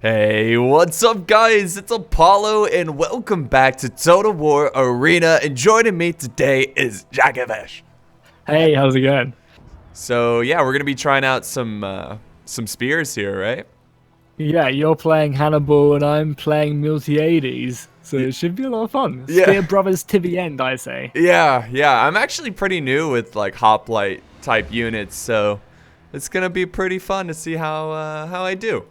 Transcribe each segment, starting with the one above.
Hey, what's up guys? It's Apollo and welcome back to Total War Arena, and joining me today is Jackavesh. Hey, how's it going? So yeah, we're gonna be trying out some spears here, right? Yeah, you're playing Hannibal and I'm playing Miltiades, so it should be a lot of fun. Yeah. Spear brothers to the end, I say. Yeah, I'm actually pretty new with like hoplite type units, so it's gonna be pretty fun to see how I do.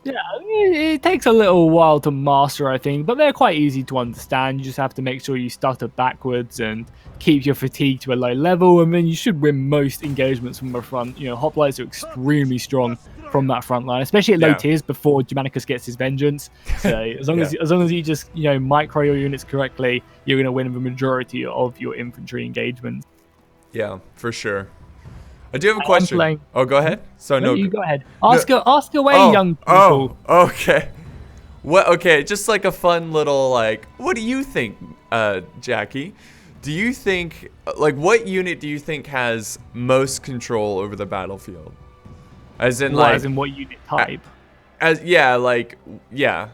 Yeah, it takes a little while to master, I think, but they're quite easy to understand. You just have to make sure you stutter backwards and keep your fatigue to a low level, and then you should win most engagements from the front. You know, hoplites are extremely strong from that front line, especially at low tiers before Germanicus gets his vengeance. So as long as you just micro your units correctly, you're gonna win the majority of your infantry engagements. Yeah, for sure. I do have a question. Oh, go ahead. So no, you go ahead. Ask away, young people. Oh, okay. What? Okay, just like a fun little like. What do you think, Jackie? Do you think what unit do you think has most control over the battlefield? As in as in what unit type? Yeah.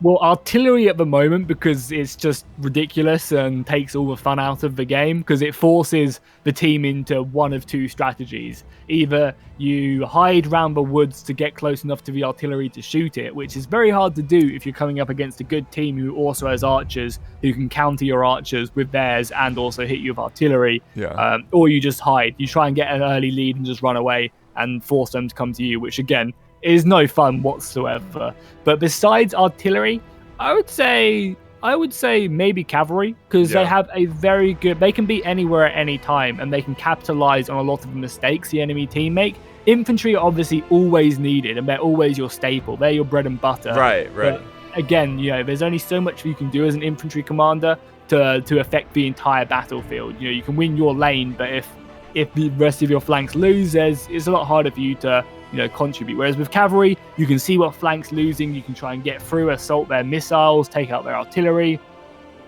Well, artillery at the moment, because it's just ridiculous and takes all the fun out of the game, because it forces the team into one of two strategies. Either you hide round the woods to get close enough to the artillery to shoot it, which is very hard to do if you're coming up against a good team who also has archers, who can counter your archers with theirs and also hit you with artillery. Or you just hide. You try and get an early lead and just run away and force them to come to you, which again is no fun whatsoever. But besides artillery, I would say maybe cavalry, because they have a very good, they can be anywhere at any time and they can capitalize on a lot of the mistakes the enemy team make. Infantry are obviously always needed and they're always your staple. They're your bread and butter. Right. But again, there's only so much you can do as an infantry commander to affect the entire battlefield. You can win your lane, but if the rest of your flanks lose, it's a lot harder for you to contribute. Whereas with cavalry, you can see what flanks losing, you can try and get through, assault their missiles, take out their artillery,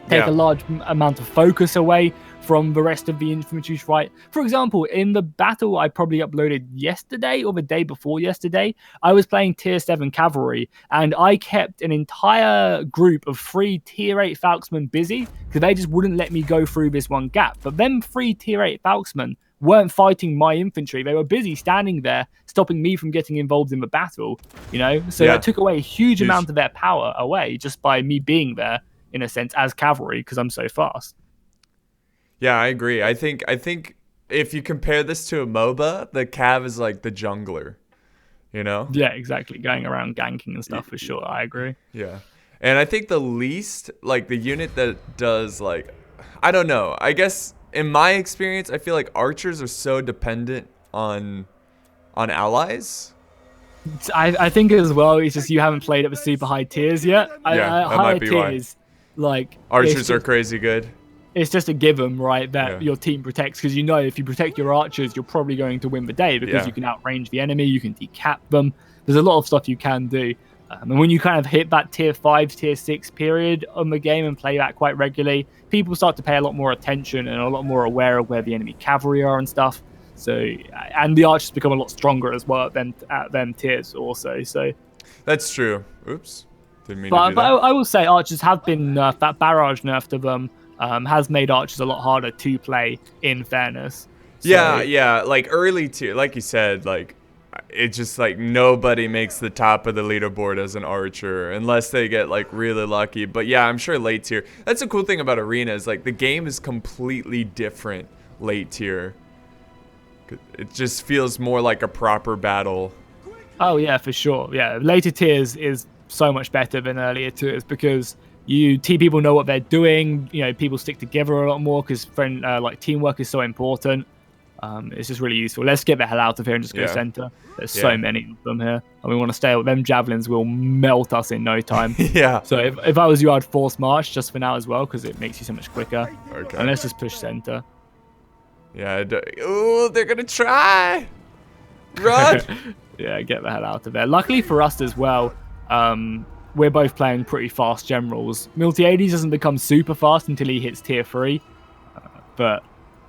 take a large amount of focus away from the rest of the infantry. Right? For example, in the battle I probably uploaded yesterday or the day before yesterday, I was playing tier 7 cavalry and I kept an entire group of 3 tier 8 Falksmen busy because they just wouldn't let me go through this one gap. But them 3 tier 8 Falksmen weren't fighting my infantry. They were busy standing there, stopping me from getting involved in the battle, So it took away a huge amount of their power away just by me being there, in a sense, as cavalry, because I'm so fast. Yeah, I agree. I think if you compare this to a MOBA, the Cav is like the jungler, Yeah, exactly. Going around ganking and stuff, for sure. I agree. Yeah. And I think the least, the unit that does, I don't know. I guess in my experience, I feel like archers are so dependent on allies. I think as well, it's just you haven't played at the super high tiers yet. Higher tiers, why. Archers are crazy good. It's just a given, right, that your team protects, because if you protect your archers, you're probably going to win the day, because you can outrange the enemy, you can decap them. There's a lot of stuff you can do. And when you kind of hit that tier 5, tier 6 period on the game and play that quite regularly, people start to pay a lot more attention and a lot more aware of where the enemy cavalry are and stuff. So, and the archers become a lot stronger as well at them tiers also. So that's true. Oops. Didn't mean to do that. I will say archers have been nerfed. That barrage nerf to them has made archers a lot harder to play, in fairness. So, yeah. Like early tier, like you said, it's just nobody makes the top of the leaderboard as an archer unless they get really lucky. But yeah, I'm sure late tier. That's a cool thing about Arena is the game is completely different late tier. It just feels more like a proper battle. Oh yeah, for sure. Yeah, later tiers is so much better than earlier tiers because people know what they're doing. People stick together a lot more because teamwork is so important. It's just really useful. Let's get the hell out of here and just go center. There's so many of them here, and we want to stay. Them javelins will melt us in no time. So if I was you, I'd force march just for now as well, because it makes you so much quicker. Okay. And let's just push center. Yeah. Ooh, they're gonna try. Run. Yeah, get the hell out of there. Luckily for us as well, we're both playing pretty fast generals. Miltiades doesn't become super fast until he hits tier 3, but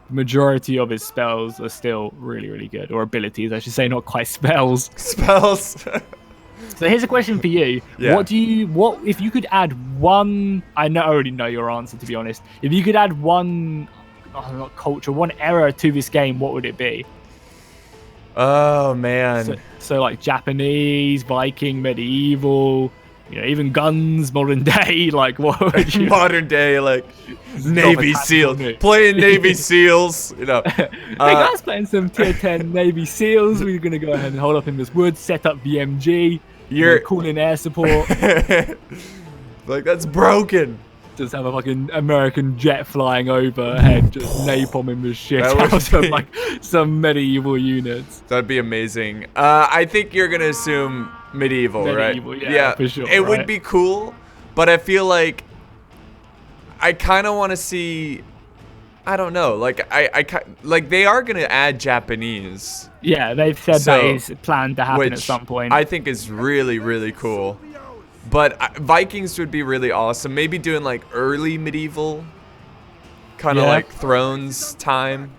the majority of his spells are still really, really good. Or abilities, I should say, not quite spells. Spells. So here's a question for you. Yeah. What if you could add one, I already know your answer, to be honest. If you could add one, not culture, one era to this game, what would it be? Oh man. So like Japanese, Viking, medieval, even guns, modern day, like what would you Modern day, like Navy SEALs, playing Navy SEAls, Hey guys, playing some tier 10 Navy SEAls. We're gonna go ahead and hold up in this woods, set up the MG, call in air support. Like, that's broken. Just have a fucking American jet flying overhead, just napalming the shit out of like some medieval units. That'd be amazing. I think you're gonna assume medieval, right? Yeah, for sure. It would be cool, but I feel like I kind of want to see. I don't know. Like like they are gonna add Japanese. Yeah, they've said that is planned to happen at some point. I think is really, really cool. But Vikings would be really awesome. Maybe doing like early medieval, kind of like Thrones time.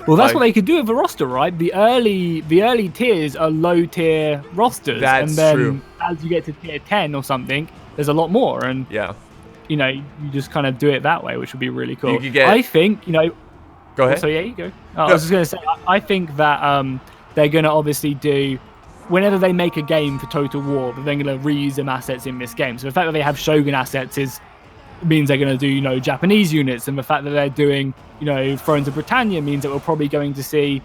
Well, that's what they could do with a roster, right? The early tiers are low tier rosters, That's and then true. as you get to tier 10 or something, there's a lot more, and you just kind of do it that way, which would be really cool. You could get, I think Go ahead. So yeah, you go. I was just gonna say, I think that they're gonna obviously do. Whenever they make a game for Total War, they're going to reuse them assets in this game. So the fact that they have Shogun assets means they're going to do, Japanese units, and the fact that they're doing, Thrones of Britannia means that we're probably going to see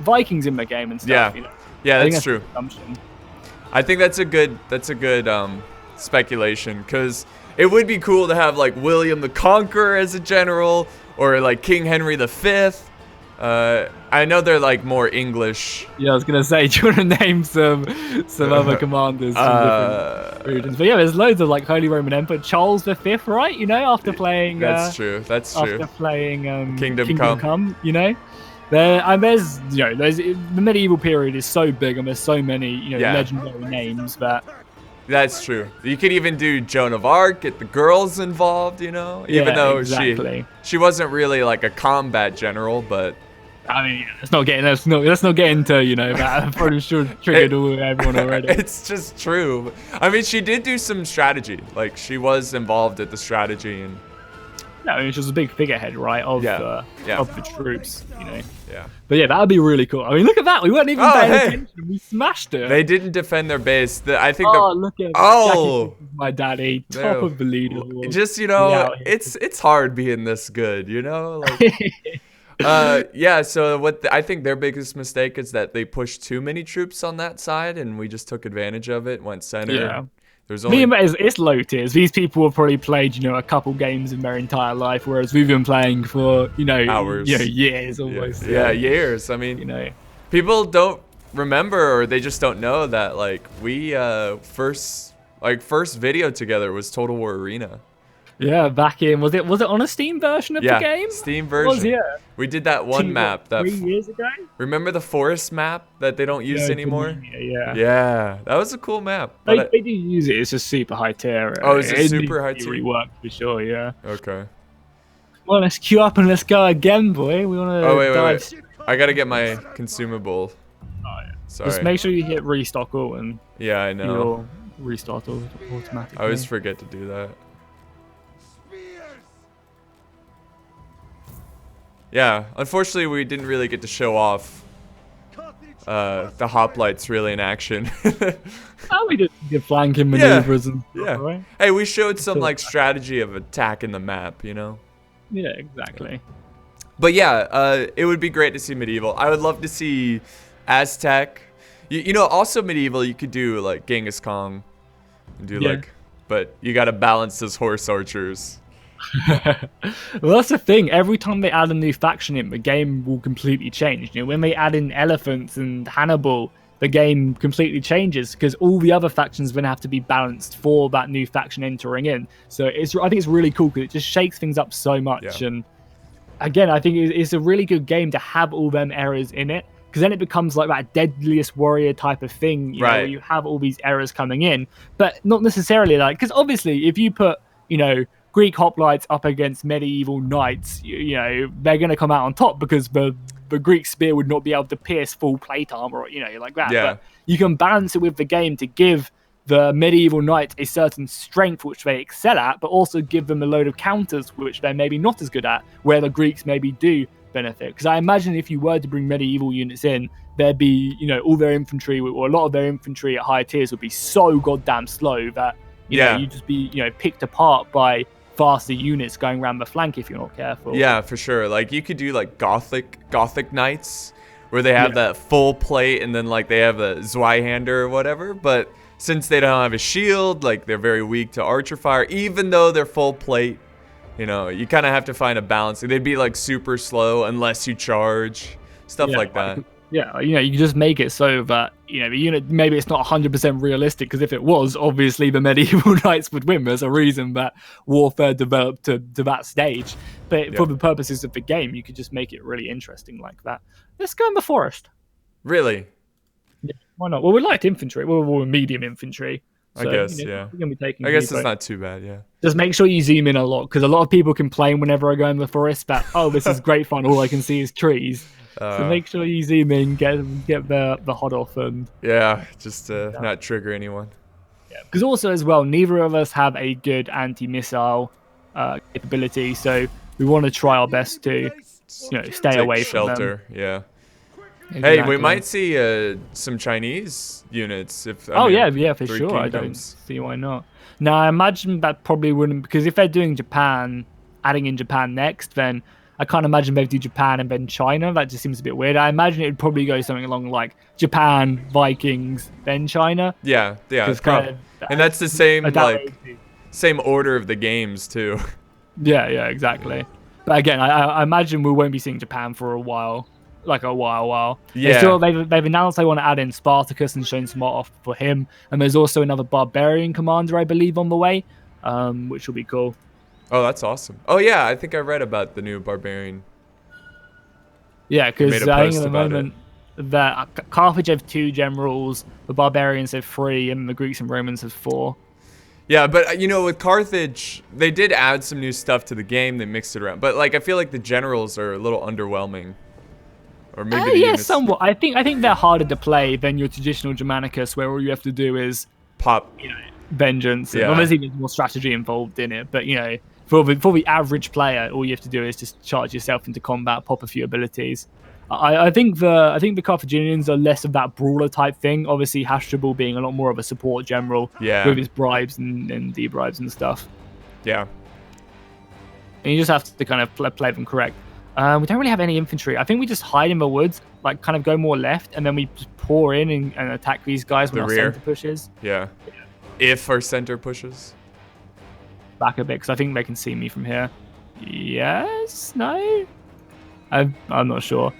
Vikings in the game and stuff. Yeah, that's true. I think that's a good speculation, because it would be cool to have like William the Conqueror as a general, or like King Henry V. I know they're like more English. Yeah, I was gonna say, do you want to name some other commanders from different regions? But yeah, there's loads of like Holy Roman Emperor Charles V, right? After playing. That's true. After playing Kingdom Come. There's the medieval period is so big, and there's so many legendary names that. That's true. You could even do Joan of Arc, get the girls involved, even though she wasn't really like a combat general, but I mean, let's not get into that. I'm pretty sure triggered everyone already. It's just true. I mean, she did do some strategy. Like, she was involved at the strategy, and no, I mean, she was a big figurehead, right, of the troops, Yeah. But yeah, that would be really cool. I mean, look at that. We weren't even paying attention. We smashed it. They didn't defend their base. I think. Look at that. My daddy, top of the leaderboard. Just it's hard being this good, Like, so I think their biggest mistake is that they pushed too many troops on that side, and we just took advantage of it, went center. Yeah. There's only it's low tiers. These people have probably played, a couple games in their entire life, whereas we've been playing for, hours, years almost. Yeah, years. I mean, people don't remember, or they just don't know that like we first video together was Total War Arena. Yeah, back in was it on a Steam version of the game? Steam version. We did that one map 3 years ago. Remember the forest map that they don't use anymore? Yeah, that was a cool map. They do use it. It's just super high tier. Oh, is it super high tier? Reworked for sure. Yeah. Okay. Well, let's queue up and let's go again, boy. We want to. Oh wait. I gotta get my consumable. Oh yeah. Sorry. Just make sure you hit restock all and. Yeah, I know. You'll restart automatically. I always forget to do that. Yeah, unfortunately we didn't really get to show off the hoplites really in action. We did flanking maneuvers and stuff, right? Hey, we showed some like strategy of attacking the map, Yeah, exactly. But yeah, it would be great to see medieval. I would love to see Aztec. Also medieval, you could do like Genghis Khan and do but you got to balance those horse archers. Well, that's the thing. Every time they add a new faction in, the game will completely change. When they add in elephants and Hannibal, the game completely changes because all the other factions then have to be balanced for that new faction entering in. So I think it's really cool because it just shakes things up so much. And again, I think it's a really good game to have all them errors in it, because then it becomes like that deadliest warrior type of thing, where you have all these errors coming in, but not necessarily like, because obviously if you put Greek hoplites up against medieval knights, they're going to come out on top because the the Greek spear would not be able to pierce full plate armor, or, like that. Yeah. But you can balance it with the game to give the medieval knight a certain strength which they excel at, but also give them a load of counters which they're maybe not as good at, where the Greeks maybe do benefit. Because I imagine if you were to bring medieval units in, there'd be, all their infantry, or a lot of their infantry at higher tiers would be so goddamn slow that, you'd just be, picked apart by faster units going around the flank if you're not careful. Yeah, for sure. Like, you could do, like, Gothic knights, where they have that full plate, and then, like, they have a Zweihander or whatever, but since they don't have a shield, like, they're very weak to archer fire, even though they're full plate. You kind of have to find a balance. They'd be, like, super slow unless you charge. Stuff like that. Yeah, you can just make it so that, the unit, maybe it's not 100% realistic, because if it was, obviously the medieval knights would win. There's a reason that warfare developed to that stage. But for the purposes of the game, you could just make it really interesting like that. Let's go in the forest. Really? Yeah, why not? Well, we liked infantry. We're medium infantry. So, I guess, yeah. We're gonna be taking I guess it's not too bad, yeah. Just make sure you zoom in a lot, because a lot of people complain whenever I go in the forest that, this is great fun, all I can see is trees. So make sure you zoom in, get the HUD off, and just not trigger anyone. Yeah, because also as well, neither of us have a good anti-missile capability, so we want to try our best to, stay away from shelter. them. Yeah. Exactly. Hey, we might see some Chinese units if. For sure. I don't see why not. Now, I imagine that probably wouldn't, because if they're doing Japan, adding in Japan next, then I can't imagine they'd do Japan and then China. That just seems a bit weird. I imagine it would probably go something along like Japan, Vikings, then China. Yeah. And that's the same order of the games too. Yeah, exactly. But again, I imagine we won't be seeing Japan for a while. Like a while. Yeah. They've announced they want to add in Spartacus and shown some off for him. And there's also another barbarian commander, I believe, on the way, which will be cool. Oh, that's awesome. Oh, yeah, I think I read about the new barbarian. Yeah, because I think at the moment that Carthage have 2 generals, the barbarians have 3, and the Greeks and Romans have 4. Yeah, but with Carthage, they did add some new stuff to the game. They mixed it around, but I feel like the generals are a little underwhelming. Or maybe somewhat. I think they're harder to play than your traditional Germanicus, where all you have to do is pop, vengeance. Yeah. Obviously, there's more strategy involved in it, but for the average player, all you have to do is just charge yourself into combat, pop a few abilities. I think the Carthaginians are less of that brawler type thing. Obviously, Hasdrubal being a lot more of a support general with his bribes and debribes and stuff. Yeah. And you just have to kind of play them correct. We don't really have any infantry. I think we just hide in the woods, like kind of go more left, and then we just pour in and attack these guys when our center pushes. Yeah. If our center pushes. Back a bit, because I think they can see me from here. Yes? No? I'm not sure.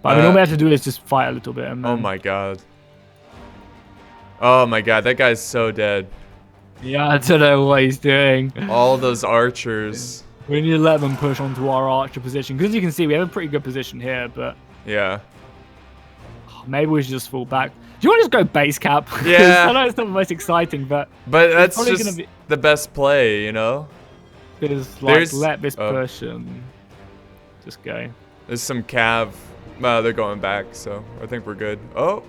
But all we have to do is just fight a little bit. And then... Oh my god. Oh my god, that guy's so dead. Yeah, I don't know what he's doing. All those archers. We need to let them push onto our archer position. Because as you can see, we have a pretty good position here, but... Yeah. Maybe we should just fall back. Do you want to just go base cap? Yeah. I know it's not the most exciting, but that's just the best play, Because, let this push and just go. There's some cav. They're going back, so I think we're good. Oh.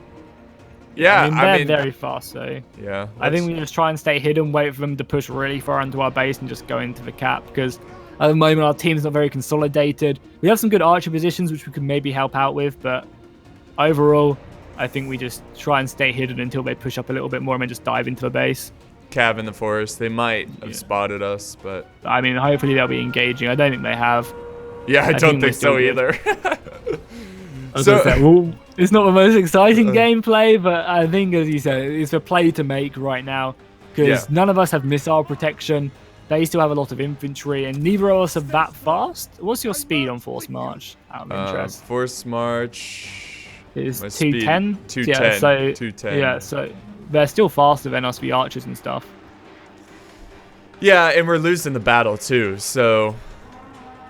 Yeah, I mean, they're very fast, so... Yeah. I think we just try and stay hidden, wait for them to push really far into our base and just go into the cap, because at the moment our team's not very consolidated. We have some good archer positions, which we could maybe help out with, but overall, I think we just try and stay hidden until they push up a little bit more and then just dive into the base. Cav in the forest. They might have spotted us, but... I mean, hopefully they'll be engaging. I don't think they have. Yeah, I don't think so either. Well, it's not the most exciting gameplay, but I think, as you said, it's a play to make right now, because none of us have missile protection. They still have a lot of infantry, and neither of us are that fast. What's your speed on Force March, out of interest? Force March is 210. 210. Yeah, so 210. Yeah, so they're still faster than us, the archers and stuff. Yeah, and we're losing the battle too. So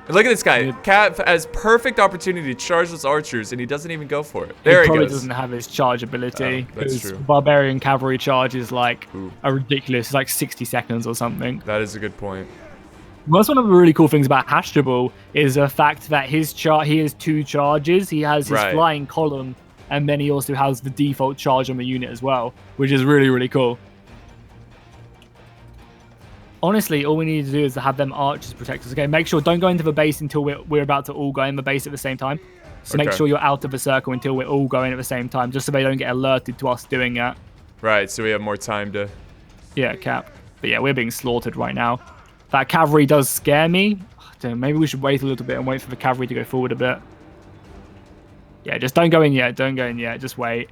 look at this guy. Cat has perfect opportunity to charge those archers, and he doesn't even go for it. There he probably goes. doesn't have his charge ability. That's true. Barbarian cavalry charge is like a ridiculous, like 60 seconds or something. That is a good point. That's one of the really cool things about Hannibal is the fact that he has 2 charges. He has his Right. flying column, and then he also has the default charge on the unit as well, which is really, really cool. Honestly, all we need to do is to have them archers protect us. Okay, make sure don't go into the base until we're about to all go in the base at the same time. So make Okay. sure you're out of the circle until we're all going at the same time, just so they don't get alerted to us doing that. Right, so we have more time to... Yeah, Cap. But yeah, we're being slaughtered right now. That cavalry does scare me. Damn, maybe we should wait a little bit and wait for the cavalry to go forward a bit. Yeah, just don't go in yet. Don't go in yet. Just wait.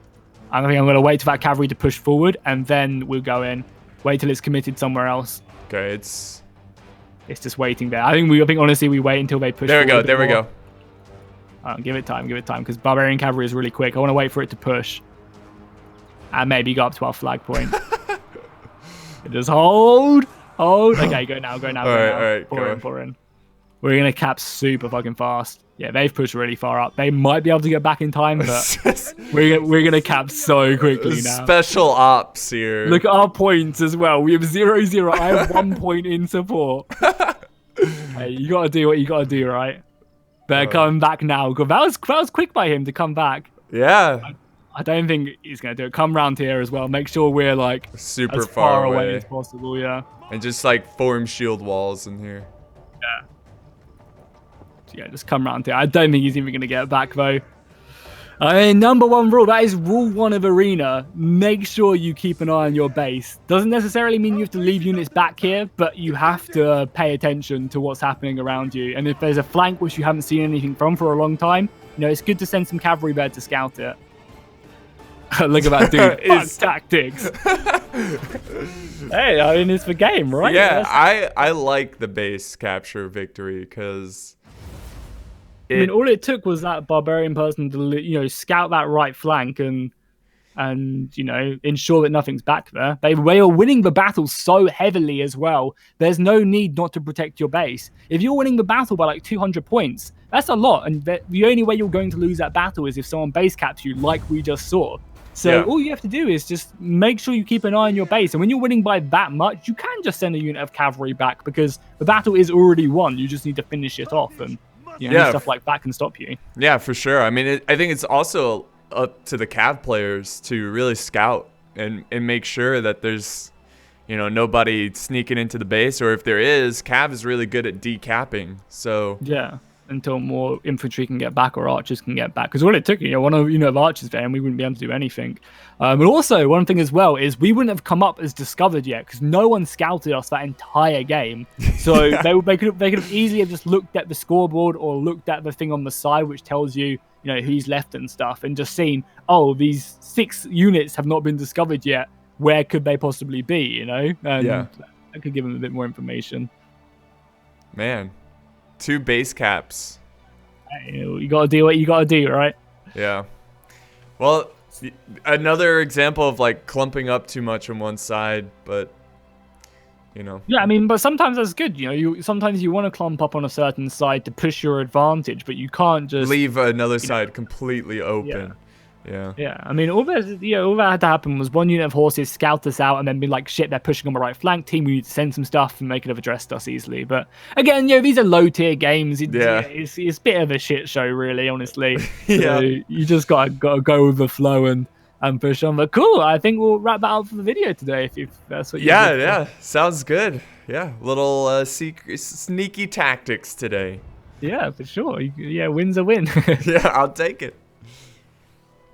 I think I'm going to wait for that cavalry to push forward, and then we'll go in. Wait till it's committed somewhere else. Okay, it's just waiting there. I think honestly we wait until they push there we forward. go, there we go. Give it time, because Barbarian Cavalry is really quick. I want to wait for it to push. And maybe go up to our flag point. Just hold. Okay, go now. All right, pour in. We're going to cap super fucking fast. Yeah, they've pushed really far up. They might be able to get back in time, but we're going to cap so quickly now. Special ops here. Look at our points as well. We have 0-0. I have 1 point in support. Hey, you got to do what you got to do, right? They're coming back now. That was quick by him to come back. Yeah. I don't think he's going to do it. Come round here as well. Make sure we're like super as far away away as possible, yeah. And just like form shield walls in here. Yeah, just come round here. I don't think he's even going to get back though. I mean, number 1 rule, that is rule 1 of Arena. Make sure you keep an eye on your base. Doesn't necessarily mean you have to leave units back here, but you have to pay attention to what's happening around you. And if there's a flank which you haven't seen anything from for a long time, it's good to send some cavalry there to scout it. Look at that dude. Fuck tactics. Hey, I mean, it's the game, right? Yeah, I like the base capture victory because... I mean, all it took was that barbarian person to, scout that right flank and ensure that nothing's back there. They are winning the battle so heavily as well. There's no need not to protect your base. If you're winning the battle by like 200 points, that's a lot. And the only way you're going to lose that battle is if someone base caps you, like we just saw. So all you have to do is just make sure you keep an eye on your base. And when you're winning by that much, you can just send a unit of cavalry back because the battle is already won. You just need to finish it off. And stuff like that can stop you. Yeah, for sure. I mean, I think it's also up to the Cav players to really scout and make sure that there's, nobody sneaking into the base. Or if there is, Cav is really good at decapping. So yeah, until more infantry can get back or archers can get back. Because all it took, one of archers there, and we wouldn't be able to do anything. But also, one thing as well is we wouldn't have come up as discovered yet because no one scouted us that entire game. So they could have easily have just looked at the scoreboard or looked at the thing on the side which tells you, who's left and stuff, and just seen, oh, these 6 units have not been discovered yet. Where could they possibly be? And I could give them a bit more information. Man, 2 base caps. You gotta do what you gotta do, right? Yeah. Well, another example of like clumping up too much on one side, but Yeah, I mean, but sometimes that's good. Sometimes you want to clump up on a certain side to push your advantage, but you can't just leave another side completely open. Yeah. I mean, all that had to happen was one unit of horses scout us out and then be like, shit, they're pushing on the right flank. Team, we need to send some stuff, and they could have addressed us easily. But again, these are low tier games. It's a bit of a shit show, really, honestly. So you just gotta go with the flow and push on. But cool, I think we'll wrap that up for the video today. If that's what you sounds good. Yeah, little sneaky tactics today. Yeah, for sure. Yeah, win's a win. Yeah, I'll take it.